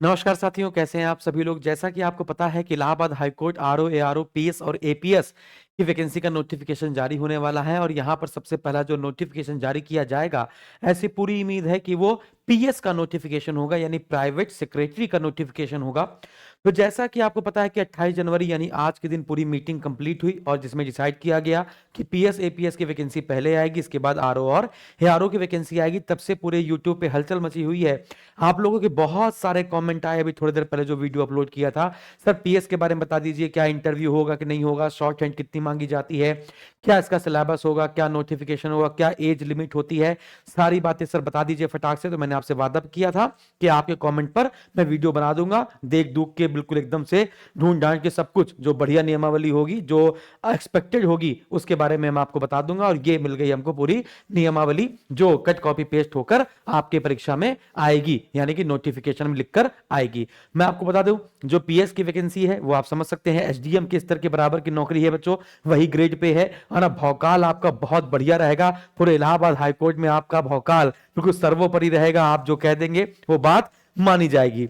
नमस्कार साथियों, कैसे हैं आप सभी लोग। जैसा कि आपको पता है कि Allahabad high court RO, ARO, PS और एपीएस की वैकेंसी का नोटिफिकेशन जारी होने वाला है और यहां पर सबसे पहला जो नोटिफिकेशन जारी किया जाएगा, ऐसी पूरी उम्मीद है कि वो पीएस का नोटिफिकेशन होगा, यानी प्राइवेट सेक्रेटरी का नोटिफिकेशन होगा। तो जैसा कि आपको पता है कि 28 जनवरी यानी आज के दिन पूरी मीटिंग कंप्लीट हुई और जिसमें डिसाइड किया गया कि पीएस एपीएस की वैकेंसी पहले आएगी, इसके बाद आरओ और एआरओ की वैकेंसी आएगी। तब से पूरे यूट्यूब पे हलचल मची हुई है। आप लोगों के बहुत सारे कमेंट आए अभी थोड़ी देर पहले जो वीडियो अपलोड किया था। सर पीएस के बारे में बता दीजिए, क्या इंटरव्यू होगा कि नहीं होगा, शॉर्ट हैंड कितनी मांगी जाती है, क्या इसका सिलेबस होगा, क्या नोटिफिकेशन होगा, क्या एज लिमिट होती है, सारी बातें सर बता दीजिए फटाक से। तो मैंने आपसे वादा किया था कि आपके कमेंट पर मैं वीडियो बना दूंगा, देख दूख के बिल्कुल एकदम से ढूंढ ढांड के सब कुछ जो बढ़िया नियमावली होगी, जो एक्सपेक्टेड होगी, उसके बारे में मैं आपको बता दूंगा। और ये मिल गई हमको पूरी नियमावली जो कट कॉपी पेस्ट होकर आपके परीक्षा में आएगी, यानी कि नोटिफिकेशन में लिखकर आएगी। मैं आपको बता दूं, जो पीएस की वैकेंसी है वो आप समझ सकते हैं एसडीएम के स्तर के बराबर की नौकरी है बच्चों, वही ग्रेड पे है। और ना भौकाल आपका बहुत बढ़िया रहेगा, पूरे इलाहाबाद हाईकोर्ट में आपका भौकाल बिल्कुल सर्वोपरि रहेगा। आप जो कह देंगे वो बात मानी जाएगी।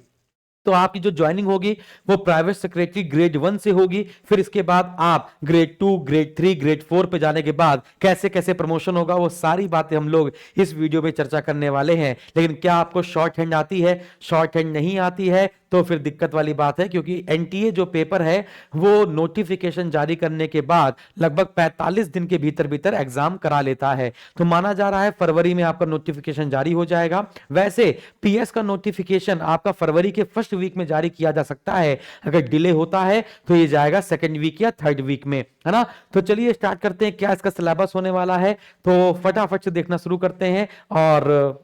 तो आपकी जो ज्वाइनिंग होगी वो प्राइवेट सेक्रेटरी ग्रेड 1 से होगी। फिर इसके बाद आप ग्रेड 2, ग्रेड 3, ग्रेड 4 पे जाने के बाद कैसे कैसे प्रमोशन होगा, वो सारी बातें हम लोग इस वीडियो में चर्चा करने वाले हैं। लेकिन क्या आपको शॉर्ट हैंड आती है? शॉर्ट हैंड नहीं आती है तो फिर दिक्कत वाली बात है, क्योंकि एनटीए जो पेपर है वो नोटिफिकेशन जारी करने के बाद लगभग 45 दिन के भीतर भीतर एग्जाम करा लेता है। तो माना जा रहा है फरवरी में आपका नोटिफिकेशन जारी हो जाएगा। वैसे पीएस का नोटिफिकेशन आपका फरवरी के फर्स्ट वीक में जारी किया जा सकता है। अगर डिले होता है तो ये जाएगा सेकंड वीक या थर्ड वीक में, है ना। तो चलिए स्टार्ट करते हैं, क्या इसका सिलेबस होने वाला है। तो फटाफट से देखना शुरू करते हैं। और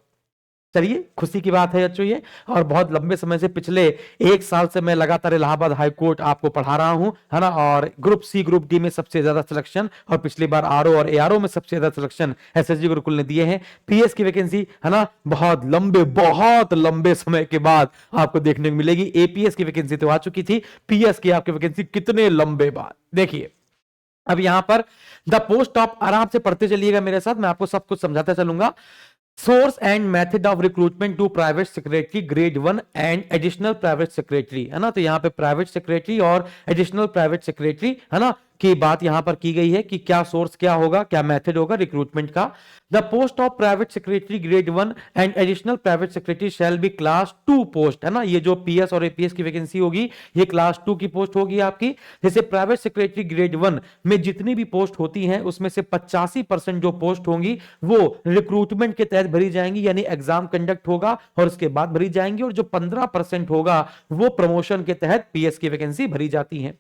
चलिए, खुशी की बात है बच्चों ये, और बहुत लंबे समय से पिछले 1 साल से मैं लगातार इलाहाबाद हाई कोर्ट आपको पढ़ा रहा हूं, है ना। और ग्रुप सी ग्रुप डी में सबसे ज्यादा सिलेक्शन और पिछली बार आरओ और एआरओ में सबसे ज्यादा सिलेक्शन एसएसजी गुरुकुल ने दिए हैं। पीएस की वैकेंसी, है ना, बहुत लंबे समय के बाद आपको देखने को मिलेगी। एपीएस की वैकेंसी तो आ चुकी थी, पीएस की आपकी वैकेंसी कितने लंबे बाद। देखिए अब यहां पर द पोस्ट ऑफ, आराम से पढ़ते चलिएगा मेरे साथ, मैं आपको सब कुछ समझाता चलूंगा। Source and method of recruitment to private secretary grade 1 and additional private secretary, है ना। तो यहां पे प्राइवेट सेक्रेटरी और एडिशनल प्राइवेट सेक्रेटरी, है ना, की बात यहां पर की गई है कि क्या सोर्स क्या होगा, क्या मेथड होगा रिक्रूटमेंट का। The post of private secretary grade 1 and additional private secretary shall be class 2 post, है ना। ये जो पीएस और एपीएस की वैकेंसी होगी ये क्लास 2 की पोस्ट होगी आपकी। जैसे प्राइवेट सेक्रेटरी ग्रेड 1 में जितनी भी पोस्ट होती हैं उसमें से 85% जो पोस्ट होंगी वो रिक्रूटमेंट के तहत भरी जाएंगी, यानी एग्जाम कंडक्ट होगा और उसके बाद भरी जाएंगी। और जो 15% होगा वो प्रमोशन के तहत पीएस की वैकेंसी भरी जाती है।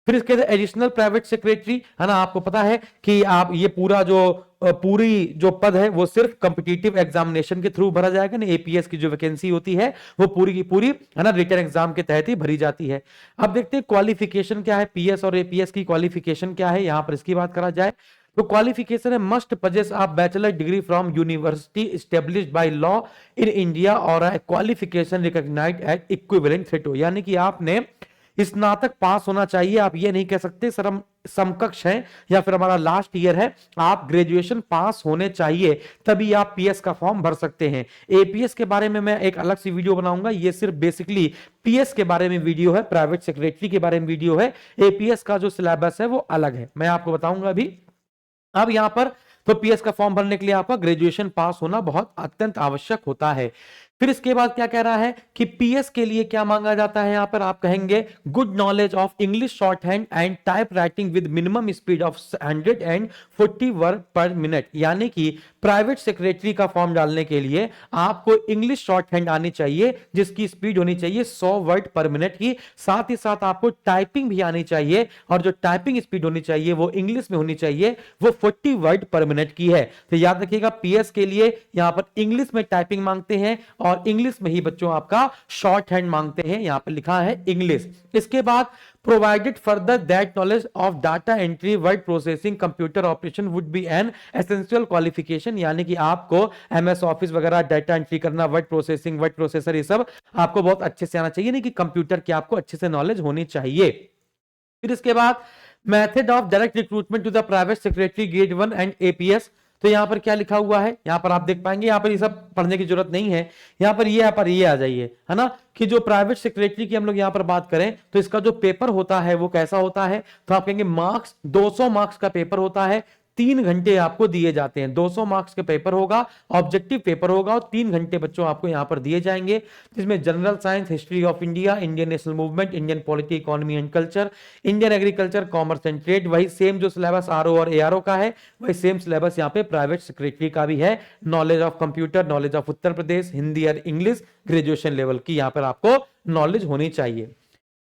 फिर इसके एडिशनल प्राइवेट सेक्रेटरी, है ना, आपको पता है कि आप ये पूरा जो पूरी जो पद है वो सिर्फ कॉम्पिटिटिव एग्जामिनेशन के थ्रू भरा जाएगा ना। एपीएस की जो वैकेंसी होती है वो पूरी की पूरी, है ना, रिटन एग्जाम के तहत ही भरी जाती है। अब देखते हैं क्वालिफिकेशन क्या है, पीएस और एपीएस की क्वालिफिकेशन क्या है, यहां पर इसकी बात करा जाए तो क्वालिफिकेशन है must possess a bachelor degree from university established by law in India और अ क्वालिफिकेशन रिकॉग्नाइज्ड एट इक्विवेलेंट थ्रेटो, यानी कि आपने स्नातक पास होना चाहिए। आप ये नहीं कह सकते सर हम समकक्ष हैं या फिर हमारा लास्ट ईयर है, आप ग्रेजुएशन पास होने चाहिए तभी आप पीएस का फॉर्म भर सकते हैं। एपीएस के बारे में मैं एक अलग सी वीडियो बनाऊंगा, ये सिर्फ बेसिकली पीएस के बारे में वीडियो है, प्राइवेट सेक्रेटरी के बारे में वीडियो है। एपीएस का जो सिलेबस है वो अलग है, मैं आपको बताऊंगा अभी। अब यहां पर तो पीएस का फॉर्म भरने के लिए आपका ग्रेजुएशन पास होना बहुत अत्यंत आवश्यक होता है। फिर इसके बाद क्या कह रहा है कि पीएस के लिए क्या मांगा जाता है, यहां पर आप कहेंगे good knowledge of English short hand and type writing with minimum speed of 140 word पर मिनट, यानी कि प्राइवेट सेक्रेटरी का फॉर्म डालने के लिए आपको इंग्लिश शॉर्ट हैंड आनी चाहिए जिसकी स्पीड होनी चाहिए 100 वर्ड पर मिनट की। साथ ही साथ आपको टाइपिंग भी आनी चाहिए और जो टाइपिंग स्पीड होनी चाहिए वो इंग्लिश में होनी चाहिए, वो 40 वर्ड पर मिनट की है। तो याद रखिएगा पीएस के लिए यहां पर इंग्लिश में टाइपिंग मांगते हैं और इंग्लिश में ही बच्चों आपका शॉर्ट हैंड मांगते हैं, यहां पर लिखा है इंग्लिश। इसके बाद provided further that knowledge of data entry, word processing, computer operation would be an essential qualification, यानी कि आपको एमएस ऑफिस वगैरह, डाटा एंट्री करना, वर्ड प्रोसेसिंग, वर्ड प्रोसेसर, ये सब आपको बहुत अच्छे से आना चाहिए, नहीं कि कंप्यूटर की आपको अच्छे से नॉलेज होनी चाहिए। फिर इसके बाद method of direct recruitment to the private secretary grade 1 and APS, तो यहाँ पर क्या लिखा हुआ है, यहाँ पर आप देख पाएंगे, यहाँ पर ये सब पढ़ने की जरूरत नहीं है, यहाँ पर ये आ जाइए, है ना, कि जो प्राइवेट सेक्रेटरी की हम लोग यहाँ पर बात करें तो इसका जो पेपर होता है वो कैसा होता है, तो आप कहेंगे मार्क्स 200 मार्क्स का पेपर होता है, 3 घंटे आपको दिए जाते हैं, 200 मार्क्स के पेपर होगा, ऑब्जेक्टिव पेपर होगा और 3 घंटे बच्चों आपको यहां पर दिए जाएंगे, जिसमें general science, history of India, Indian national movement, Indian polity, economy and culture, Indian agriculture, commerce and trade, वही सेम जो सिलेबस आरओ और एआरओ का है वही सेम सिलेबस यहाँ पे प्राइवेट सेक्रेटरी का भी है। Knowledge of computer, knowledge of Uttar Pradesh, Hindi और इंग्लिश ग्रेजुएशन लेवल की यहाँ पर आपको नॉलेज होनी चाहिए।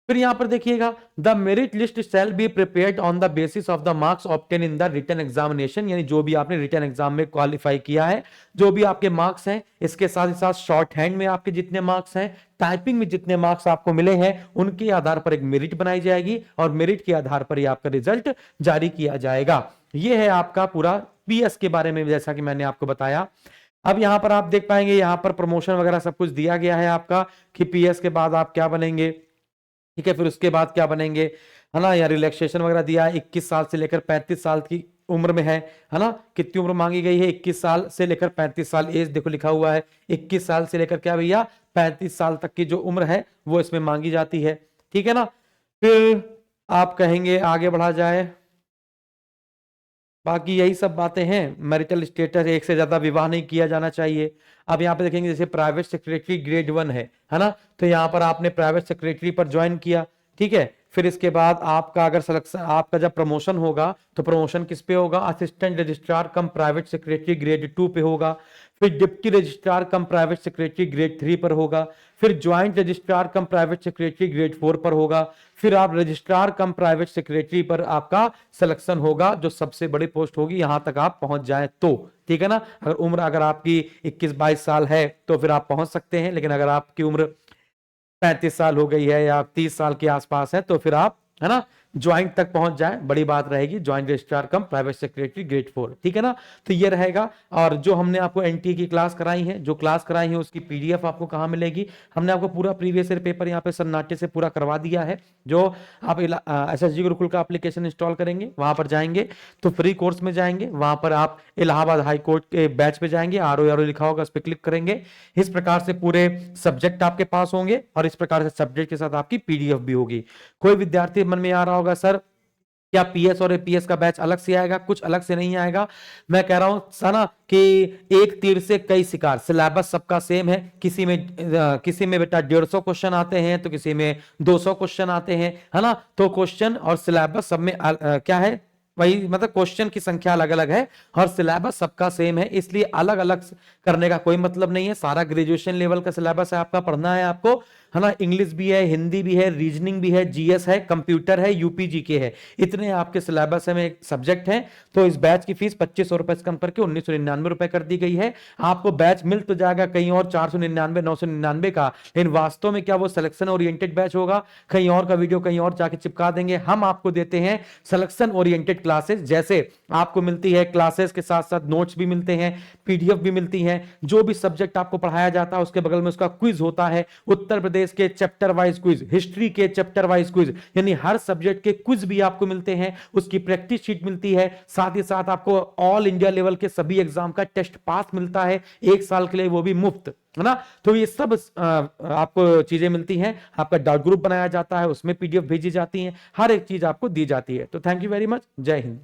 फिर यहां पर देखिएगा, the merit list shall be prepared on the basis of the marks obtain in the written examination, यानी जो भी आपने रिटन एग्जाम में क्वालिफाई किया है, जो भी आपके मार्क्स हैं, इसके साथ ही साथ शॉर्ट हैंड में आपके जितने मार्क्स हैं, टाइपिंग में जितने मार्क्स आपको मिले हैं, उनके आधार पर एक मेरिट बनाई जाएगी और मेरिट के आधार पर ही आपका रिजल्ट जारी किया जाएगा। यह है आपका पूरा पीएस के बारे में, जैसा कि मैंने आपको बताया। अब यहां पर आप देख पाएंगे, यहां पर प्रमोशन वगैरह सब कुछ दिया गया है आपका, कि पीएस के बाद आप क्या बनेंगे, ठीक है, फिर उसके बाद क्या बनेंगे, है ना, या रिलैक्सेशन वगैरह दिया है, 21 साल से लेकर 35 साल की उम्र में है ना, कितनी उम्र मांगी गई है, 21 साल से लेकर 35 साल, एज देखो लिखा हुआ है, 21 साल से लेकर क्या भैया 35 साल तक की जो उम्र है वो इसमें मांगी जाती है, ठीक है ना। फिर आप कहेंगे आगे बढ़ा जाए, बाकी यही सब बातें हैं। मैरिटल स्टेटस, एक से ज्यादा विवाह नहीं किया जाना चाहिए। अब यहाँ पे देखेंगे जैसे प्राइवेट सेक्रेटरी ग्रेड 1 है ना, तो यहाँ पर आपने प्राइवेट सेक्रेटरी पर ज्वाइन किया, ठीक है, फिर इसके बाद आपका अगर सिलेक्शन, आपका जब प्रमोशन होगा तो प्रमोशन किस पे होगा, असिस्टेंट रजिस्ट्रार कम प्राइवेट सेक्रेटरी ग्रेड 2 पे होगा, फिर डिप्टी रजिस्ट्रार कम प्राइवेट सेक्रेटरी ग्रेड 3 पर होगा, फिर ज्वाइंट रजिस्ट्रार कम प्राइवेट सेक्रेटरी ग्रेड 4 पर होगा, फिर आप रजिस्ट्रार कम प्राइवेट सेक्रेटरी पर आपका सिलेक्शन होगा, जो सबसे बड़ी पोस्ट होगी, यहां तक आप पहुंच जाए तो, ठीक है ना। अगर उम्र अगर आपकी 21-22 साल है तो फिर आप पहुंच सकते हैं, लेकिन अगर आपकी उम्र 35 साल हो गई है या 30 साल के आसपास है तो फिर आप, है ना, ज्वाइंट तक पहुंच जाए, बड़ी बात रहेगी, ज्वाइंट रजिस्ट्रार कम प्राइवेट सेक्रेटरी ग्रेड 4, ठीक है ना। तो ये रहेगा। और जो हमने आपको एनटीए की क्लास कराई है, जो क्लास कराई है उसकी पीडीएफ आपको कहां मिलेगी, हमने आपको पूरा प्रीवियस ईयर पेपर यहाँ पे सन्नाटे से पूरा करवा दिया है। जो आप एसएसजी गुरुकुल का एप्लीकेशन इंस्टॉल करेंगे, वहां पर जाएंगे तो फ्री कोर्स में जाएंगे, वहां पर आप इलाहाबाद हाई कोर्ट के बैच पे जाएंगे, आरओ लिखा होगा, उस पर क्लिक करेंगे, इस प्रकार से पूरे सब्जेक्ट आपके पास होंगे और इस प्रकार से सब्जेक्ट के साथ आपकी पीडीएफ भी होगी। कोई विद्यार्थी मन में आ रहा होगा सर क्या पीएस और एपीएस का बैच अलग से आएगा, कुछ अलग से नहीं आएगा। मैं कह रहा हूं सना कि एक तीर से कई शिकार, सिलेबस सबका सेम है, किसी में बेटा 150 क्वेश्चन आते हैं तो किसी में 200 क्वेश्चन आते हैं, है ना। तो क्वेश्चन और सिलेबस सब में क्या है, वही मतलब क्वेश्चन की संख्या अलग अलग है और सिलेबस सबका सेम है, इसलिए अलग अलग करने का कोई मतलब नहीं है। सारा ग्रेजुएशन लेवल का सिलेबस है आपका, पढ़ना है आपको, है ना। इंग्लिश भी है, हिंदी भी है, रीजनिंग भी है, जीएस है, कंप्यूटर है, यूपीजी के है, इतने आपके सिलेबस में सब्जेक्ट हैं। तो इस बैच की फीस 2500 रुपए से कम करके 1999 रुपए कर दी गई है। आपको बैच मिल तो जाएगा कहीं और 499 999 का, लेकिन वास्तव में क्या वो सिलेक्शन ओरिएंटेड बैच होगा, कहीं और का वीडियो कहीं और जाके चिपका देंगे। हम आपको देते हैं सिलेक्शन ओरिएंटेड क्लासेस, जैसे आपको मिलती है क्लासेस के साथ साथ नोट्स भी मिलते हैं, पीडीएफ भी मिलती है, जो भी सब्जेक्ट आपको पढ़ाया जाता है उसके बगल में उसका क्विज होता है, उत्तर प्रदेश के चैप्टर वाइज क्विज, हिस्ट्री के चैप्टर वाइज क्विज, यानी हर सब्जेक्ट के क्विज भी आपको मिलते हैं, उसकी प्रैक्टिस शीट मिलती है, साथ ही साथ आपको ऑल इंडिया लेवल के सभी एग्जाम का टेस्ट पास मिलता है 1 साल के लिए, वो भी मुफ्त, है ना। तो ये सब आपको चीजें मिलती हैं, आपका डाउट ग्रुप बनाया जाता है, उसमें पीडीएफ भेजी जाती है, हर एक चीज आपको दी जाती है। तो थैंक यू वेरी मच, जय हिंद।